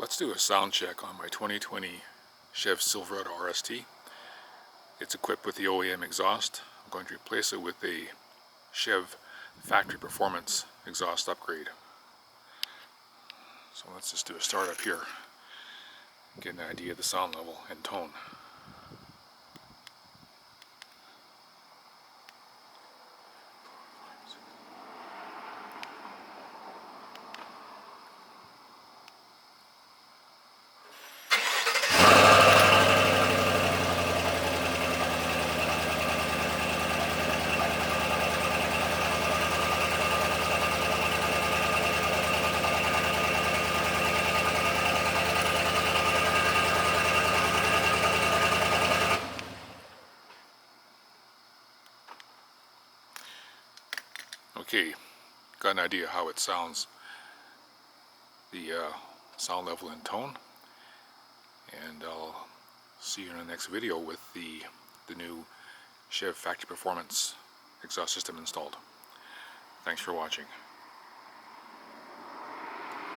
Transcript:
Let's do a sound check on my 2020 Chev Silverado RST. It's equipped with the OEM exhaust. I'm going to replace it with a Chev factory performance exhaust upgrade. So let's just do a start up here, get an idea of the sound level and tone. Okay, got an idea how it sounds, the sound level and tone, and I'll see you in the next video with the new Chev factory performance exhaust system installed. Thanks for watching.